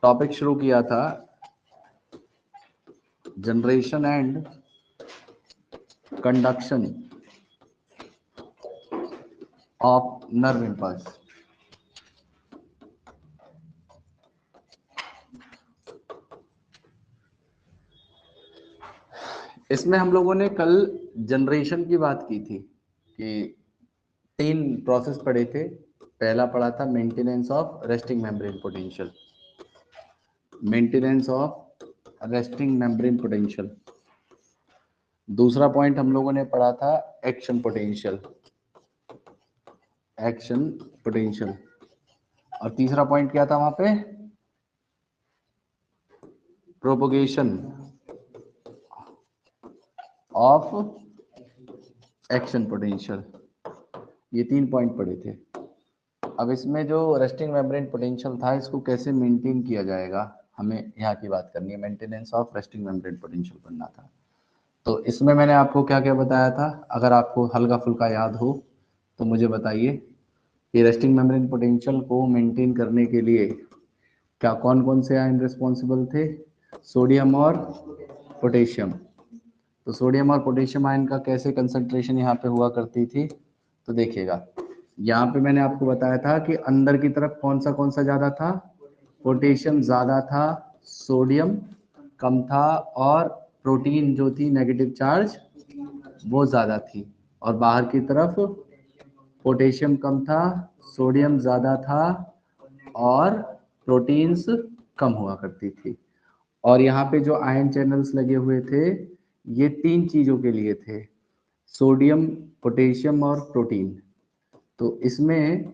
Topic शुरू किया था generation and conduction of nerve impulse. इसमें हम लोगों ने कल जनरेशन की बात की थी कि 3 प्रोसेस पढ़े थे। पहला पढ़ा था maintenance of resting membrane potential, maintenance of resting membrane potential. दूसरा पॉइंट हम लोगों ने पढ़ा था एक्शन पोटेंशियल, एक्शन पोटेंशियल। और तीसरा पॉइंट क्या था वहां पे? Propagation of action potential. ये 3 पॉइंट पढ़े थे। अब इसमें जो रेस्टिंग मेम्ब्रेन पोटेंशियल था, इसको कैसे मेंटेन किया जाएगा, हमें यहाँ की बात करनी है। Maintenance of resting membrane potential बनना था। तो इसमें मैंने आपको क्या क्या बताया था, अगर आपको हल्का फुल्का याद हो तो मुझे बताइए कि रेस्टिंग मेम्ब्रेन पोटेंशियल को मेंटेन करने के लिए क्या कौन कौन से आयन रिस्पॉन्सिबल थे? सोडियम और पोटेशियम। तो सोडियम और पोटेशियम आयन का कैसे कंसंट्रेशन यहाँ पे हुआ करती थी? तो देखिएगा, यहाँ पे मैंने आपको बताया था कि अंदर की तरफ कौन सा ज़्यादा था? पोटेशियम ज़्यादा था, सोडियम कम था, और प्रोटीन जो थी नेगेटिव चार्ज वो ज़्यादा थी। और बाहर की तरफ पोटेशियम कम था, सोडियम ज़्यादा था, और प्रोटीन्स कम हुआ करती थी। और यहाँ पे जो आयन चैनल्स लगे हुए थे, ये 3 चीज़ों के लिए थे, सोडियम, पोटेशियम और प्रोटीन। तो इसमें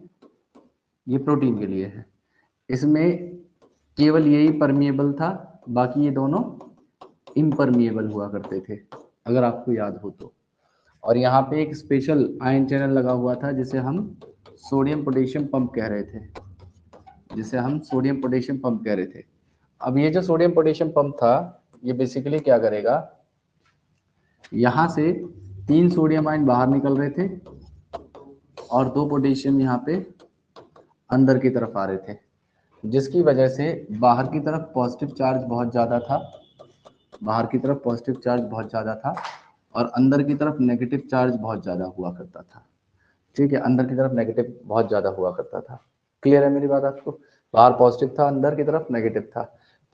ये प्रोटीन के लिए है, इसमें केवल यही परमिएबल था, बाकी ये दोनों इम्परमिएबल हुआ करते थे, अगर आपको याद हो तो। और यहाँ पे एक स्पेशल आयन चैनल लगा हुआ था जिसे हम सोडियम पोटेशियम पंप कह रहे थे, जिसे हम सोडियम पोटेशियम पंप कह रहे थे। अब ये जो सोडियम पोटेशियम पंप था, ये बेसिकली क्या करेगा, यहाँ से 3 सोडियम आयन बाहर निकल रहे थे और 2 पोटेशियम यहाँ पे अंदर की तरफ आ रहे थे, जिसकी वजह से बाहर की तरफ पॉजिटिव चार्ज बहुत ज़्यादा था, बाहर की तरफ पॉजिटिव चार्ज बहुत ज़्यादा था, और अंदर की तरफ नेगेटिव चार्ज बहुत ज़्यादा हुआ करता था। ठीक है, अंदर की तरफ नेगेटिव बहुत ज़्यादा हुआ करता था। क्लियर है मेरी बात आपको? बाहर पॉजिटिव था, अंदर की तरफ नेगेटिव था।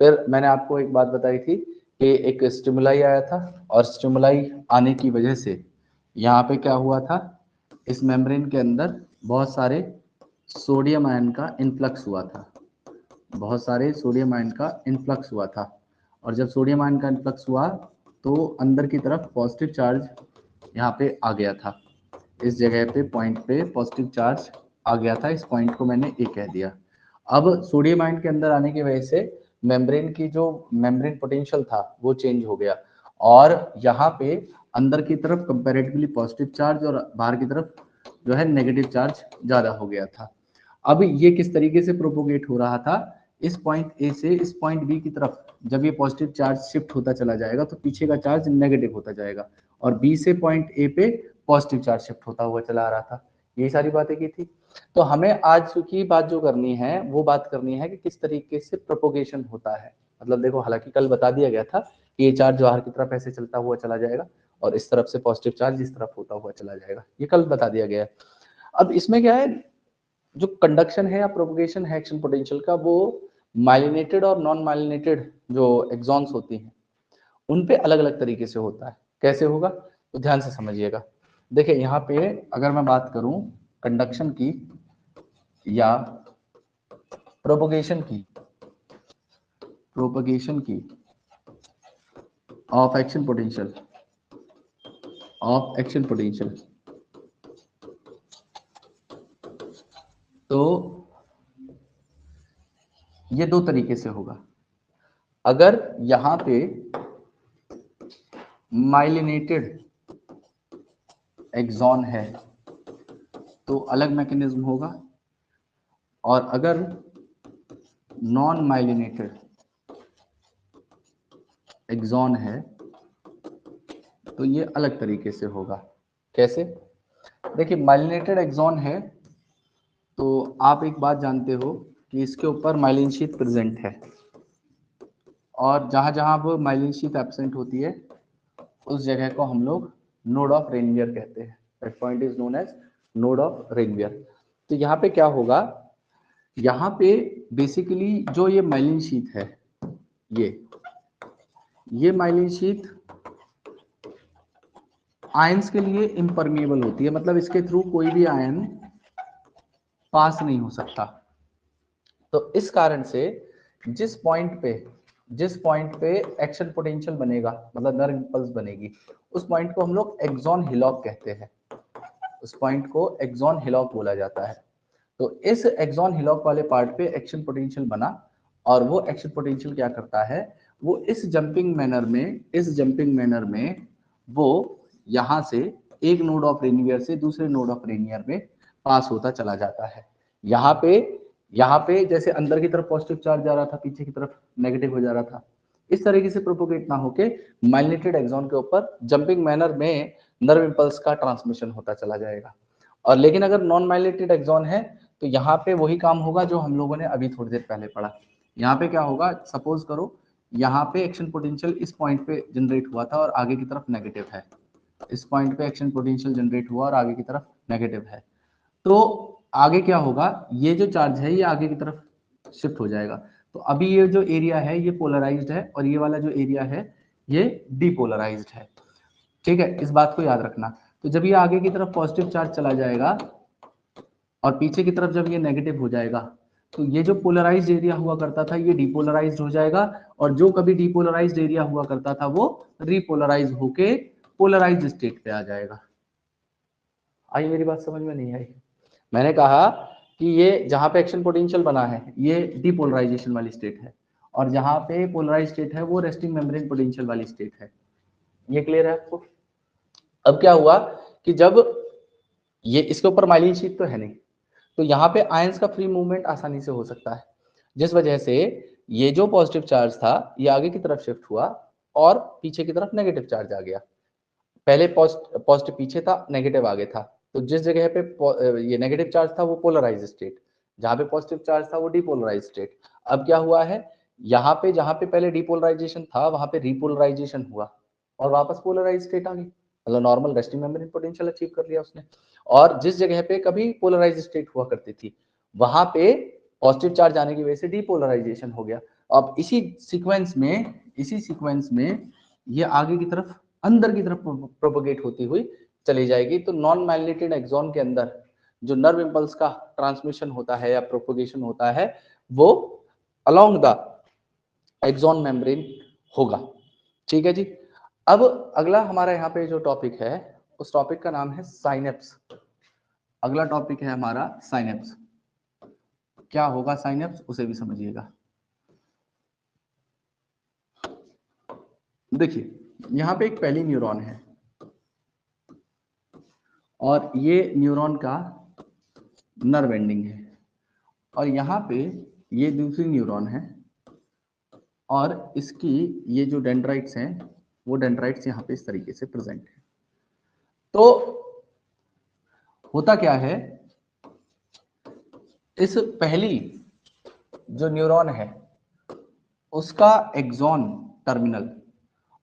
फिर मैंने आपको एक बात बताई थी कि एक स्टिमुलाई आया था, और स्टिमुलाई आने की वजह से यहाँ पे क्या हुआ था, इस मेम्ब्रेन के अंदर बहुत सारे सोडियम आयन का इन्फ्लक्स हुआ था, बहुत सारे सोडियम आयन का इन्फ्लक्स हुआ था। और जब सोडियम आयन का इन्फ्लक्स हुआ तो अंदर की तरफ पॉजिटिव चार्ज यहाँ पे आ गया था, इस जगह पे पॉइंट पे पॉजिटिव चार्ज आ गया था, इस पॉइंट को मैंने ए कह दिया। अब सोडियम आयन के अंदर आने की वजह से मेम्ब्रेन की जो मेम्ब्रेन पोटेंशियल था वो चेंज हो गया, और यहाँ पे अंदर की तरफ कंपैरेटिवली पॉजिटिव चार्ज और बाहर की तरफ जो है नेगेटिव चार्ज ज़्यादा हो गया था। अब ये किस तरीके से प्रोपोगेट हो रहा था, इस पॉइंट ए से इस पॉइंट बी की तरफ जब ये पॉजिटिव चार्ज शिफ्ट होता चला जाएगा तो पीछे का चार्ज नेगेटिव होता जाएगा, और बी से पॉइंट ए पे पॉजिटिव चार्ज शिफ्ट होता हुआ चला आ रहा था। यही सारी बातें की थी। तो हमें आज की बात जो करनी है वो बात करनी है कि किस तरीके से प्रोपोगेशन होता है। मतलब देखो, हालांकि कल बता दिया गया था कि ये चार्ज बाहर की तरफ ऐसे चलता हुआ चला जाएगा और इस तरफ से पॉजिटिव चार्ज इस तरफ होता हुआ चला जाएगा, ये कल बता दिया गया है। अब इसमें क्या है, जो कंडक्शन है या प्रोपोगेशन है एक्शन पोटेंशियल का, वो माइलिनेटेड और नॉन माइलिनेटेड जो एक्सॉन्स होती हैं उन पे अलग अलग तरीके से होता है। कैसे होगा तो ध्यान से समझिएगा। देखिए, यहाँ पे अगर मैं बात करूं कंडक्शन की या प्रोपोगेशन की ऑफ एक्शन पोटेंशियल, तो ये 2 तरीके से होगा। अगर यहाँ पे माइलिनेटेड एक्सॉन है तो अलग मैकेनिज्म होगा, और अगर नॉन माइलिनेटेड एक्सॉन है तो ये अलग तरीके से होगा। कैसे? देखिए, माइलिनेटेड एक्सॉन है तो आप एक बात जानते हो कि इसके ऊपर माइलिन शीथ प्रेजेंट है, और जहां जहां वो माइलिन शीथ एब्सेंट होती है उस जगह को हम लोग नोड ऑफ रेनवियर कहते हैं। That point is known as node of Ranvier. तो यहाँ पे क्या होगा, यहाँ पे बेसिकली जो ये माइलिन शीथ है, ये माइलिन शीथ आयंस के लिए इम्परमिएबल होती है, मतलब इसके थ्रू कोई भी आयन पास नहीं हो सकता। तो इस कारण से जिस पॉइंट पे एक्शन पोटेंशियल बनेगा, मतलब नर्व इंपल्स बनेगी, उस पॉइंट को हम लोग एक्सॉन हिलॉक कहते हैं। उस पॉइंट को एक्सॉन हिलॉक बोला जाता है। तो इस एक्सॉन हिलॉक वाले पार्ट पे एक्शन पोटेंशियल बना, और वो एक्शन पोटेंशियल क्या करता है, वो इस जंपिंग मैनर में वो यहां से एक नोड ऑफ रेनियर से दूसरे नोड ऑफ रेनियर में पास होता चला जाता है। यहाँ पे जैसे अंदर की तरफ पॉजिटिव चार्ज जा रहा था, पीछे की तरफ नेगेटिव हो जा रहा था, इस तरीके से प्रोपोगेट ना होके माइलिनेटेड एक्सॉन के ऊपर जंपिंग मैनर में नर्व इंपल्स का ट्रांसमिशन होता चला जाएगा। और लेकिन अगर नॉन माइलिनेटेड एक्सॉन है तो यहाँ पे वही काम होगा जो हम लोगों ने अभी थोड़ी देर पहले पढ़ा। यहाँ पे क्या होगा, सपोज करो यहाँ पे एक्शन पोटेंशियल इस पॉइंट पे जनरेट हुआ था और आगे की तरफ नेगेटिव है, इस पॉइंट पे एक्शन पोटेंशियल जनरेट हुआ और आगे की तरफ नेगेटिव है। तो आगे क्या होगा, ये जो चार्ज है ये आगे की तरफ शिफ्ट हो जाएगा। तो अभी ये जो एरिया है ये पोलराइज्ड है और ये वाला जो एरिया है ये डीपोलराइज्ड है। ठीक है, इस बात को याद रखना। तो जब ये आगे की तरफ पॉजिटिव चार्ज चला जाएगा और पीछे की तरफ जब ये नेगेटिव हो जाएगा, तो ये जो पोलराइज्ड एरिया हुआ करता था ये डीपोलराइज्ड हो जाएगा, और जो कभी डीपोलराइज्ड एरिया हुआ करता था वो रीपोलराइज होके पोलराइज्ड स्टेट पे आ जाएगा। आई मेरी बात समझ में? नहीं आई? मैंने कहा कि ये जहां पे एक्शन पोटेंशियल बना है ये डीपोलराइजेशन वाली स्टेट है, और जहां पे पोलराइज स्टेट है वो रेस्टिंग मेम्ब्रेन पोटेंशियल वाली स्टेट है। ये क्लियर है आपको? अब क्या हुआ कि जब ये इसके ऊपर माइलिन शीट तो है नहीं, तो यहाँ पे आयंस का फ्री मूवमेंट आसानी से हो सकता है, जिस वजह से ये जो पॉजिटिव चार्ज था ये आगे की तरफ शिफ्ट हुआ और पीछे की तरफ नेगेटिव चार्ज आ गया। पहले पॉजिटिव पीछे था, नेगेटिव आगे था, तो जिस जगह पे ये नेगेटिव चार्ज था वो पोलराइज स्टेट, जहां पे पॉजिटिव चार्ज था वो डीपोलराइज स्टेट। अब क्या हुआ है, यहाँ पे जहां पे पहले डीपोलराइजेशन था वहां पे रीपोलराइजेशन हुआ और वापस पोलराइज स्टेट आ गई, मतलब normal resting membrane potential achieve कर लिया उसने। और जिस जगह पे कभी पोलराइज स्टेट हुआ करती थी वहां पे पॉजिटिव चार्ज आने की वजह से डीपोलराइजेशन हो गया। अब इसी सीक्वेंस में ये आगे की तरफ अंदर की तरफ प्रोपोगेट होती हुई चली जाएगी। तो नॉन माइलिनेटेड एक्सॉन के अंदर जो नर्व इंपल्स का ट्रांसमिशन होता है या प्रोपोगेशन होता है वो अलोंग द एक्सॉन मेम्ब्रेन होगा। ठीक है जी। अब अगला हमारा यहाँ पे जो टॉपिक है उस टॉपिक का नाम है साइनेप्स। अगला टॉपिक है हमारा साइनेप्स। क्या होगा साइनेप्स उसे भी समझिएगा। देखिए यहाँ पे एक पहली न्यूरॉन है और ये न्यूरॉन का नर्व एंडिंग है, और यहाँ पे ये दूसरी न्यूरॉन है और इसकी ये जो डेंड्राइट्स हैं वो डेंड्राइट्स यहाँ पे इस तरीके से प्रेजेंट है। तो होता क्या है, इस पहली जो न्यूरॉन है उसका एक्सॉन टर्मिनल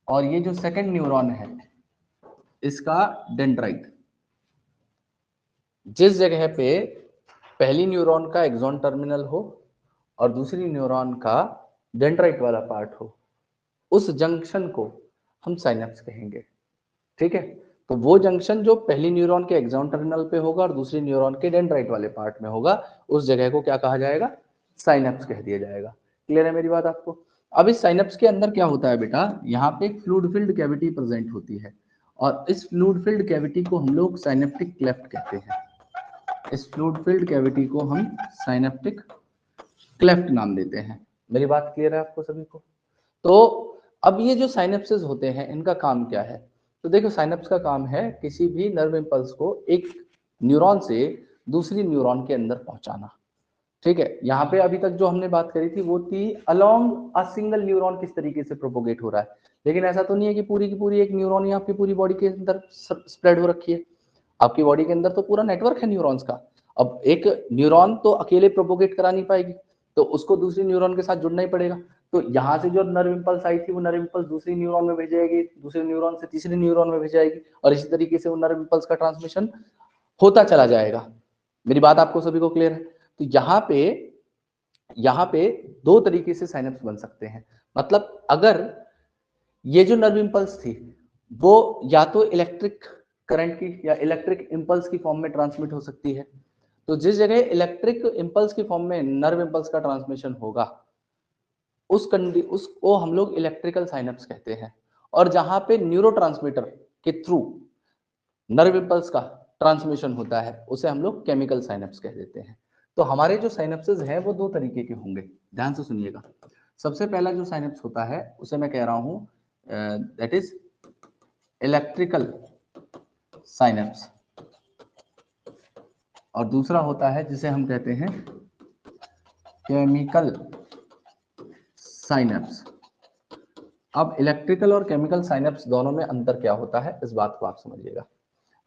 और ये जो सेकंड न्यूरॉन है इसका डेंड्राइट, जिस जगह पे पहली न्यूरॉन का एक्सॉन टर्मिनल हो और दूसरी न्यूरॉन का डेंड्राइट वाला पार्ट हो, उस जंक्शन को हम साइनेप्स कहेंगे। ठीक है, तो वो जंक्शन जो पहली न्यूरॉन के एक्सॉन टर्मिनल पे होगा और दूसरी न्यूरॉन के डेंड्राइट वाले पार्ट में होगा, उस जगह को क्या कहा जाएगा, साइनेप्स कह दिया जाएगा। क्लियर है मेरी बात आपको? अब इस साइनेप्स के अंदर क्या होता है बेटा, यहाँ पे एक फ्लूइड फिल्ड कैविटी प्रेजेंट होती है और इस फ्लूइड फिल्ड कैविटी को हम लोग साइनेप्टिक क्लेफ्ट कहते हैं। इस फ्लूइड फिल्ड कैविटी को हम साइनेप्टिक क्लेफ्ट नाम देते हैं। मेरी बात क्लियर है आपको सभी को? तो अब ये जो साइनेप्सेस होते हैं इनका काम क्या है, तो देखो साइनेप्स का काम है किसी भी नर्व इंपल्स को एक न्यूरॉन से दूसरी न्यूरॉन के अंदर पहुंचाना। ठीक है, यहाँ पे अभी तक जो हमने बात करी थी वो थी अलोंग अ सिंगल न्यूरॉन किस तरीके से प्रोपोगेट हो रहा है, लेकिन ऐसा तो नहीं है कि पूरी की पूरी एक न्यूरॉन ही आपकी पूरी बॉडी के अंदर स्प्रेड हो रखी है। आपकी बॉडी के अंदर तो पूरा नेटवर्क है न्यूरॉन्स का। अब एक न्यूरॉन तो अकेले प्रोपोगेट करा नहीं पाएगी, तो उसको दूसरी न्यूरॉन के साथ जुड़ना ही पड़ेगा। तो यहाँ से जो नर्व इम्पल्स आई थी वो नर्व इम्पल्स दूसरी न्यूरॉन में भेजाएगी, दूसरे न्यूरॉन से तीसरी न्यूरॉन में भेजाएगी, और इसी तरीके से वो नर्व इम्पल्स का ट्रांसमिशन होता चला जाएगा। मेरी बात आपको सभी को क्लियर है? तो यहाँ पे दो तरीके से साइनेप्स बन सकते हैं। मतलब अगर ये जो नर्व इम्पल्स थी वो या तो इलेक्ट्रिक करंट की या इलेक्ट्रिक इम्पल्स की फॉर्म में ट्रांसमिट हो सकती है, तो जिस जगह इलेक्ट्रिक इम्पल्स की फॉर्म में नर्व इम्पल्स का ट्रांसमिशन होगा उसको हम लोग इलेक्ट्रिकल साइनेप्स कहते हैं, और जहां पे न्यूरोट्रांसमीटर के थ्रू नर्व इम्पल्स का ट्रांसमिशन होता है उसे हम लोग केमिकल साइनेप्स कह देते हैं। तो हमारे जो साइनेप्सेस हैं वो दो तरीके के होंगे, ध्यान से सुनिएगा। सबसे पहला जो साइनेप्स होता है उसे मैं कह रहा हूं दैट इज इलेक्ट्रिकल साइनेप्स, और दूसरा होता है जिसे हम कहते हैं केमिकल साइनेप्स। अब इलेक्ट्रिकल और केमिकल साइनेप्स दोनों में अंतर क्या होता है इस बात को आप समझिएगा।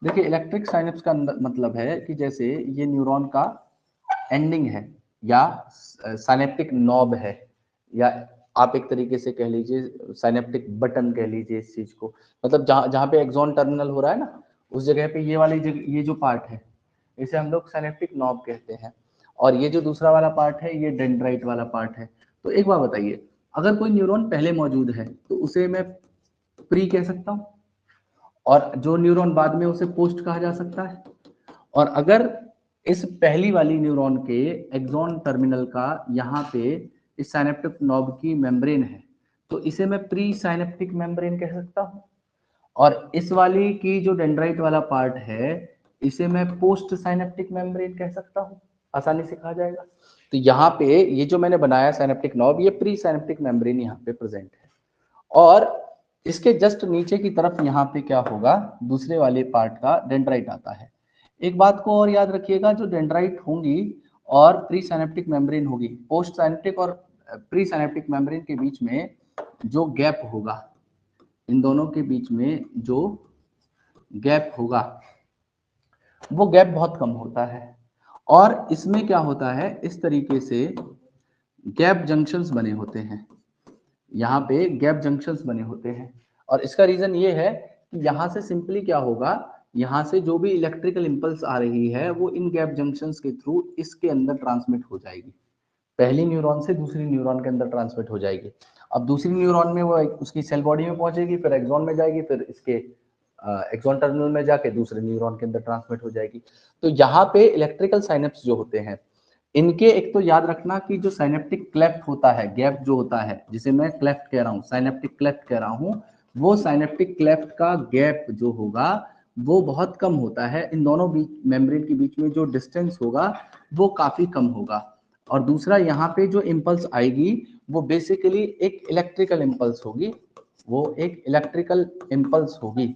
देखिए, इलेक्ट्रिक साइनेप्स का मतलब है कि जैसे ये न्यूरॉन का एंडिंग है या साइनेप्टिक नॉब है, या आप एक तरीके से कह लीजिए साइनेप्टिक बटन कह लीजिए इस चीज को। मतलब जहां जहां पे एक्सॉन टर्मिनल हो रहा है ना, उस जगह पे ये वाली ये जो पार्ट है इसे हम लोग साइनेप्टिक नॉब कहते हैं, और ये जो दूसरा वाला पार्ट है ये डेंड्राइट वाला पार्ट है। तो एक बात बताइए, अगर कोई न्यूरॉन पहले मौजूद है तो उसे मैं प्री कह सकता हूँ, और जो न्यूरॉन बाद में उसे पोस्ट कहा जा सकता है। और अगर इस पहली वाली न्यूरॉन के एक्सॉन टर्मिनल का यहाँ पे इस साइनेप्टिक नॉब की मेम्ब्रेन है तो इसे मैं प्री साइनेप्टिक मेम्ब्रेन कह सकता हूँ, और इस वाली की जो डेंड्राइट वाला पार्ट है इसे मैं पोस्ट साइनेप्टिक मेम्ब्रेन कह सकता हूँ, आसानी से कहा जाएगा। तो यहाँ पे ये जो मैंने बनाया साइनेप्टिक नॉब, ये प्री साइनेप्टिक मेम्ब्रेन यहाँ पे प्रेजेंट है, और इसके जस्ट नीचे की तरफ यहाँ पे क्या होगा, दूसरे वाले पार्ट का डेंड्राइट आता है। एक बात को और याद रखिएगा, जो डेंड्राइट होंगी और प्री साइनेप्टिक मेम्ब्रेन होगी, पोस्ट साइनेप्टिक और प्री साइनेप्टिक मेम्ब्रेन के बीच में जो गैप होगा, इन दोनों के बीच में जो गैप होगा वो गैप बहुत कम होता है, और इसमें क्या होता है, इस तरीके से गैप जंक्शंस बने होते हैं, यहाँ पे गैप जंक्शंस बने होते हैं। और इसका रीजन ये है कि यहाँ से सिंपली क्या होगा, यहाँ से जो भी इलेक्ट्रिकल इंपल्स आ रही है वो इन गैप जंक्शंस के थ्रू इसके अंदर ट्रांसमिट हो जाएगी, पहली न्यूरॉन से दूसरी न्यूरॉन के अंदर ट्रांसमिट हो जाएगी। अब दूसरी न्यूरॉन में वो उसकी सेल बॉडी में पहुंचेगी, फिर एक्सॉन में जाएगी, फिर इसके एक्सॉन टर्मिनल में जाके दूसरे न्यूरॉन के अंदर ट्रांसमिट हो जाएगी। तो यहाँ पे इलेक्ट्रिकल साइनेप्स जो होते हैं इनके एक तो याद रखना कि जो साइनेप्टिक क्लेफ्ट होता है, गैप जो होता है जिसे मैं क्लेफ्ट कह रहा हूँ, साइनेप्टिक क्लेफ्ट कह रहा हूँ, वो साइनेप्टिक क्लेफ्ट का गैप जो होगा वो बहुत कम होता है। इन दोनों बीच मेम्ब्रेन के बीच में जो डिस्टेंस होगा वो काफी कम होगा। और दूसरा, यहाँ पे जो इम्पल्स आएगी वो बेसिकली एक इलेक्ट्रिकल इम्पल्स होगी, वो एक इलेक्ट्रिकल इम्पल्स होगी,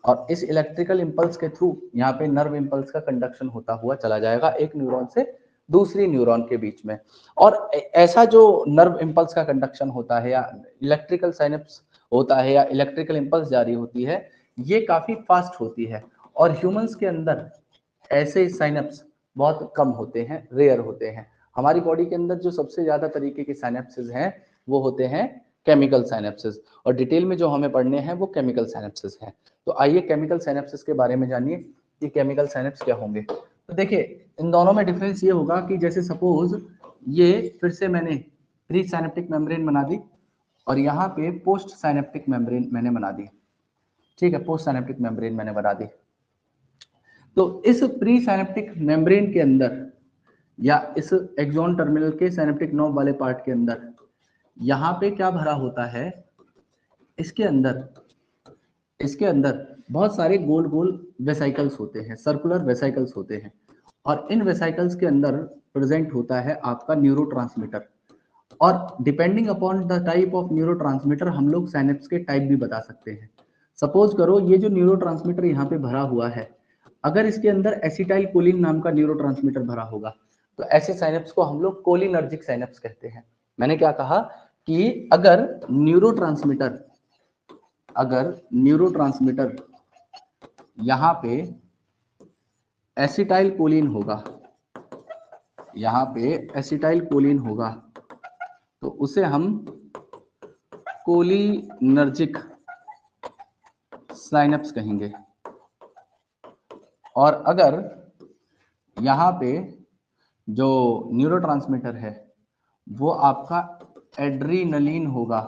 और इस इलेक्ट्रिकल इम्पल्स के थ्रू यहाँ पे नर्व इम्पल्स का कंडक्शन होता हुआ चला जाएगा एक न्यूरॉन से दूसरी न्यूरॉन के बीच में। और ऐसा जो नर्व इम्पल्स का कंडक्शन होता है या इलेक्ट्रिकल साइनेप्स होता है या इलेक्ट्रिकल इम्पल्स जारी होती है, ये काफी फास्ट होती है, और ह्यूमंस के अंदर ऐसे साइनेप्स बहुत कम होते हैं, रेयर होते हैं। हमारी बॉडी के अंदर जो सबसे ज्यादा तरीके के साइनेप्सेस हैं वो होते हैं केमिकल साइनेप्सेस, और डिटेल में जो हमें पढ़ने हैं वो केमिकल साइनेप्सेस हैं। तो आइए केमिकल साइनेप्सेस के बारे में जानिए कि केमिकल साइनेप्स क्या होंगे। तो देखिए, इन दोनों में डिफरेंस ये होगा कि जैसे सपोज ये फिर से मैंने प्री साइनेप्टिक मेम्ब्रेन बना दी और यहाँ पे पोस्ट साइनेप्टिक मेम्ब्रेन मैंने बना दी, ठीक है, पोस्ट साइनेप्टिक मेम्ब्रेन मैंने बना दी। तो इस प्री साइनेप्टिक मेम्ब्रेन के अंदर या इस एक्सॉन टर्मिनल के साइनेप्टिक नॉब वाले पार्ट के अंदर यहाँ पे क्या भरा होता है, इसके अंदर बहुत सारे गोल गोल वेसाइकल्स होते हैं, सर्कुलर वेसाइकल्स होते हैं, और इन वेसाइकल्स के अंदर प्रेजेंट होता है आपका न्यूरोट्रांसमीटर। और depending upon the type of neurotransmitter हम लोग साइनेप्स के टाइप भी बता सकते हैं। सपोज करो ये जो न्यूरोट्रांसमीटर यहाँ पे भरा हुआ है, अगर इसके अंदर एसिटाइल कोलिन नाम का न्यूरोट्रांसमीटर भरा होगा तो ऐसे साइनेप्स को हम लोग कोलिनर्जिक साइनेप्स कहते हैं। मैंने क्या कहा कि अगर न्यूरोट्रांसमीटर यहाँ पे एसिटाइल कोलिन होगा, यहाँ पे एसिटाइल कोलिन होगा, तो उसे हम कोलिनर्जिक साइनेप्स कहेंगे। और अगर यहाँ पे जो न्यूरोट्रांसमीटर है वो आपका एड्रीनलिन होगा।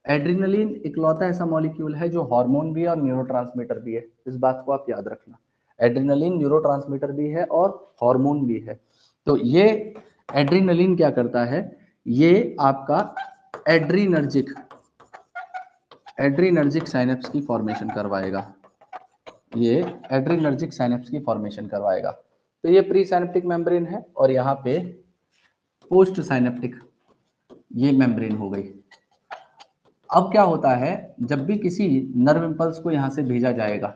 एड्रीनलिन इकलौता ऐसा मॉलिक्यूल है जो हार्मोन भी है और न्यूरोट्रांसमीटर भी है, इस बात को आप याद रखना। एड्रीनलिन न्यूरोट्रांसमीटर भी है और हार्मोन भी है। तो ये एड्रीनलिन क्या करता है, ये आपका एड्रीनर्जिक साइनेप्स की फॉर्मेशन करवाएगा। ये एड्रीनर्जिक साइनेप्स की फॉर्मेशन करवाएगा। तो ये प्री साइनेप्टिक मेम्ब्रेन है और यहाँ पे पोस्ट साइनेप्टिक ये मेम्ब्रेन हो गई। अब क्या होता है, जब भी किसी नर्व इंपल्स को यहाँ से भेजा जाएगा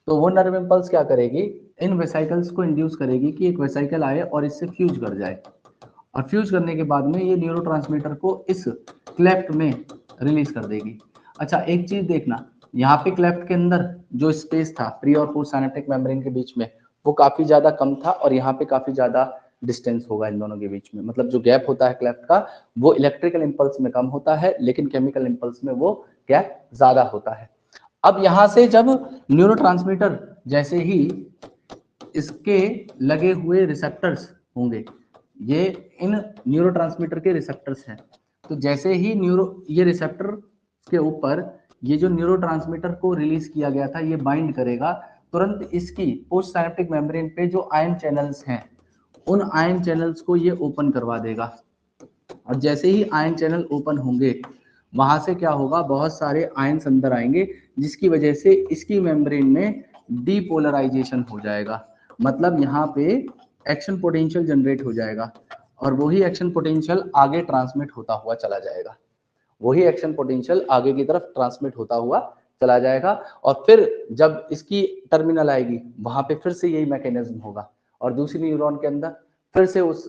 तो वो नर्व इंपल्स क्या करेगी, इन वेसाइकल्स को इंड्यूस करेगी कि एक वेसाइकल आए और इससे फ्यूज कर जाए, और फ्यूज करने के बाद में ये न्यूरोट्रांसमीटर को इस क्लेफ्ट में रिलीज कर देगी। अच्छा एक चीज देखना, यहाँ पे क्लेफ्ट के अंदर जो स्पेस था प्री और पोस्ट साइनेप्टिक मेम्ब्रेन के बीच में वो काफी ज्यादा कम था और यहाँ पे काफी ज्यादा डिस्टेंस होगा इन दोनों के बीच में। मतलब जो गैप होता है क्लेफ्ट का वो इलेक्ट्रिकल इंपल्स में कम होता है लेकिन केमिकल इंपल्स में वो गैप ज्यादा होता है। अब यहाँ से जब न्यूरोट्रांसमीटर जैसे ही इसके लगे हुए रिसेप्टर्स होंगे, ये इन न्यूरोट्रांसमीटर के रिसेप्टर्स हैं, तो जैसे ही ये रिसेप्टर के ऊपर ये जो न्यूरोट्रांसमीटर को रिलीज किया गया था ये बाइंड करेगा, तुरंत इसकी पोस्ट साइनेप्टिक मेम्ब्रेन पे जो आयन चैनल्स हैं उन आयन चैनल्स को ये ओपन करवा देगा। और जैसे ही आयन चैनल ओपन होंगे वहां से क्या होगा, बहुत सारे आयन्स अंदर आएंगे जिसकी वजह से इसकी मेम्ब्रेन में डीपोलराइजेशन हो जाएगा। मतलब यहाँ पे एक्शन पोटेंशियल जनरेट हो जाएगा और वही एक्शन पोटेंशियल आगे ट्रांसमिट होता हुआ चला जाएगा। वही एक्शन पोटेंशियल आगे की तरफ ट्रांसमिट होता हुआ चला जाएगा और फिर जब इसकी टर्मिनल आएगी वहां पे फिर से यही मैकेनिज्म होगा और दूसरी न्यूरॉन के अंदर फिर से उस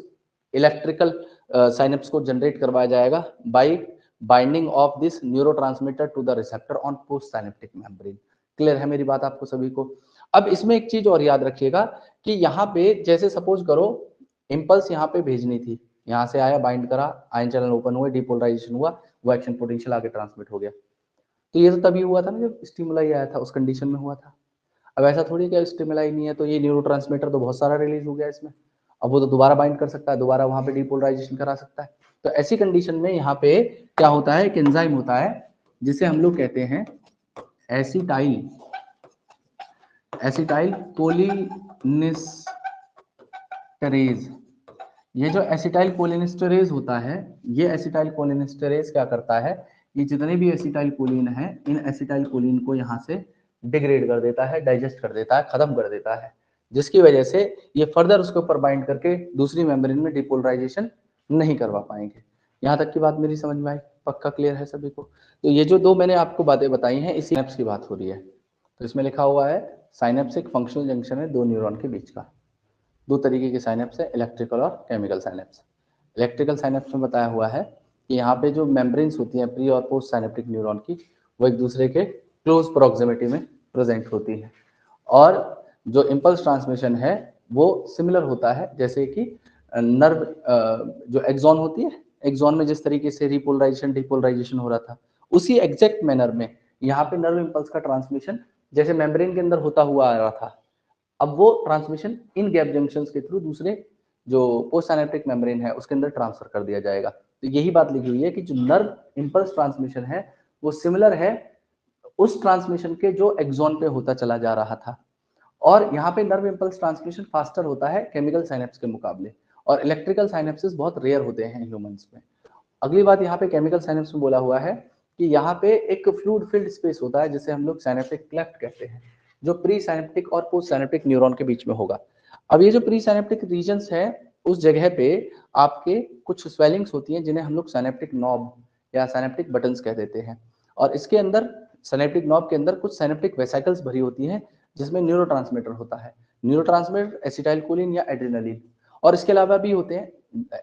इलेक्ट्रिकल साइनेप्स को जनरेट करवाया जाएगा by binding of this neurotransmitter to the receptor on post synaptic membrane. Clear है मेरी बात आपको सभी को? अब इसमें एक चीज और याद रखिएगा कि यहाँ पे जैसे सपोज करो इंपल्स यहाँ पे भेजनी थी, यहाँ से आया, बाइंड करा, आयन चैनल ओपन हुए, डीपोलराइजेशन हुआ, वो एक्शन पोटेंशियल आगे ट्रांसमिट हो गया। तो ये तो तभी हुआ था ना जब स्टिमुलाई आया था, उस कंडीशन में हुआ था। अब ऐसा थोड़ी क्या स्टिमुलाई नहीं है तो ये न्यूरोट्रांसमीटर तो बहुत सारा रिलीज हो गया इसमें, अब वो तो दोबारा बाइंड कर सकता है, दोबारा वहां पे डीपोलराइजेशन करा सकता है। तो ऐसी कंडीशन में यहाँ पे क्या होता है, एक एंजाइम होता है जिसे हम लोग कहते हैं एसिटाइल कोलिनिस्टरेज। ये जो एसिटाइल कोलिनिस्टरेज होता है, ये एसिटाइल कोलिनिस्टरेज क्या करता है, ये जितने भी एसिटाइल कोलिन है इन एसिटाइल कोलिन को यहाँ से डिग्रेड कर देता है, डाइजेस्ट कर देता है, खत्म कर देता है, जिसकी वजह से ये फर्दर उसके ऊपर बाइंड करके दूसरी मेम्ब्रेन में डिपोलराइजेशन नहीं करवा पाएंगे। यहाँ तक की बात मेरी समझ में आई? पक्का क्लियर है सभी को? तो ये जो दो मैंने आपको बातें बताई हैं इसी सिनेप्स की बात हो रही है। तो इसमें लिखा हुआ है साइनेप्स एक फंक्शनल जंक्शन है दो न्यूरॉन के बीच का। दो तरीके के साइनेप्स है, इलेक्ट्रिकल और केमिकल साइनेप्स। इलेक्ट्रिकल साइनेप्स में बताया हुआ है कि यहाँ पे जो मेम्ब्रेन्स होती हैं प्री और पोस्ट साइनेप्टिक न्यूरॉन की, वो एक दूसरे के क्लोज प्रोक्सिमिटी में प्रेजेंट होती है और जो इम्पल्स ट्रांसमिशन है वो सिमिलर होता है जैसे कि नर्व जो एक्सॉन होती है, एक्सॉन में जिस तरीके से रिपोलराइजेशन डिपोलराइजेशन हो रहा था उसी एग्जैक्ट मैनर में यहाँ पे नर्व इम्पल्स का ट्रांसमिशन जैसे मेम्ब्रेन के अंदर होता हुआ आ रहा था, अब वो ट्रांसमिशन इन गैप जंक्शंस के थ्रू दूसरे जो पोस्ट साइनेप्टिक मेम्ब्रेन है उसके अंदर ट्रांसफर कर दिया जाएगा। तो यही बात लिखी हुई है कि जो नर्व इम्पल्स ट्रांसमिशन है वो सिमिलर है उस ट्रांसमिशन के जो एक्सॉन पे होता चला जा रहा था, और यहाँ पे नर्व इम्पल्स ट्रांसमिशन फास्टर होता है केमिकल साइनेप्स के मुकाबले, और इलेक्ट्रिकल साइनेप्सिस बहुत रेयर होते हैं ह्यूमंस में। अगली बात यहाँ पे केमिकल साइनेप्स में बोला हुआ है कि यहाँ पे एक फ्लूइड फिल्ड स्पेस होता है जिसे हम लोग साइनेप्टिक क्लेफ्ट कहते हैं, जो प्री साइनेप्टिक और पोस्ट साइनेप्टिक न्यूरॉन के बीच में होगा। अब ये जो प्री साइनेप्टिक रीजन्स है उस जगह पे आपके कुछ स्वेलिंग्स होती हैं जिन्हें हम लोग साइनेप्टिक नॉब या साइनेप्टिक बटन्स कह देते हैं, और इसके अंदर साइनेप्टिक नॉब के अंदर कुछ साइनेप्टिक वेसिकल्स भरी होती हैं जिसमें न्यूरोट्रांसमीटर होता है, न्यूरोट्रांसमीटर एसिटाइलकोलिन या एड्रेनालिन, और इसके अलावा भी होते हैं,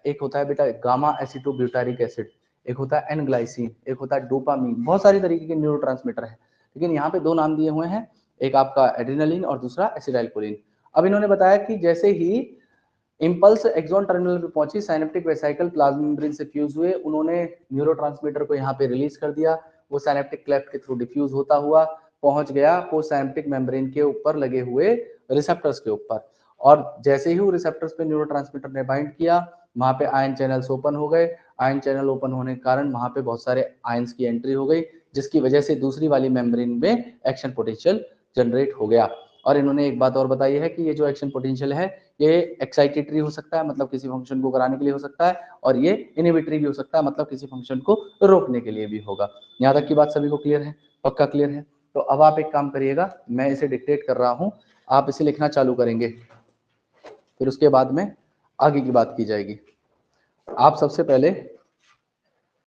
एक होता है बेटा गामा एसिटोब्यूटारिक एसिड, एक होता है एन ग्लाइसिन, एक होता है डोपामीन, बहुत सारी तरीके के न्यूरोट्रांसमीटर है, लेकिन यहाँ पे दो नाम दिए हुए हैं, एक आपका एड्रेनालिन और दूसरा एसिटाइलकोलिन। अब इन्होंने बताया कि जैसे ही इम्पल्स एक्सॉन टर्मिनल पे पहुंची, साइनेप्टिक वेसिकल प्लाज्मा मेम्ब्रेन से फ्यूज हुए, उन्होंने न्यूरोट्रांसमीटर को यहाँ पे रिलीज कर दिया, वो साइनेप्टिक क्लेफ्ट के थ्रू डिफ्यूज होता हुआ पहुंच गया पोस्ट साइनेप्टिक मेम्ब्रेन के ऊपर लगे हुए रिसेप्टर्स के ऊपर, और जैसे ही वो रिसेप्टर्स पे न्यूरोट्रांसमीटर ने बाइंड किया, वहां पे आयन चैनल्स ओपन हो गए, आयन चैनल ओपन होने के कारण वहां पे बहुत सारे आयंस की एंट्री हो गई, जिसकी वजह से दूसरी वाली मेम्ब्रेन में एक्शन पोटेंशियल जनरेट हो गया। और इन्होंने एक बात और बताई है कि ये जो एक्शन पोटेंशियल है ये एक्साइटेटरी हो सकता है, मतलब किसी फंक्शन को कराने के लिए हो सकता है, और ये इनहिबिटरी भी हो सकता है, मतलब किसी फंक्शन को रोकने के लिए भी होगा। यहाँ तक की बात सभी को क्लियर है? पक्का क्लियर है? तो अब आप एक काम करिएगा, मैं इसे डिक्टेट कर रहा हूँ, आप इसे लिखना चालू करेंगे, फिर उसके बाद में आगे की बात की जाएगी। आप सबसे पहले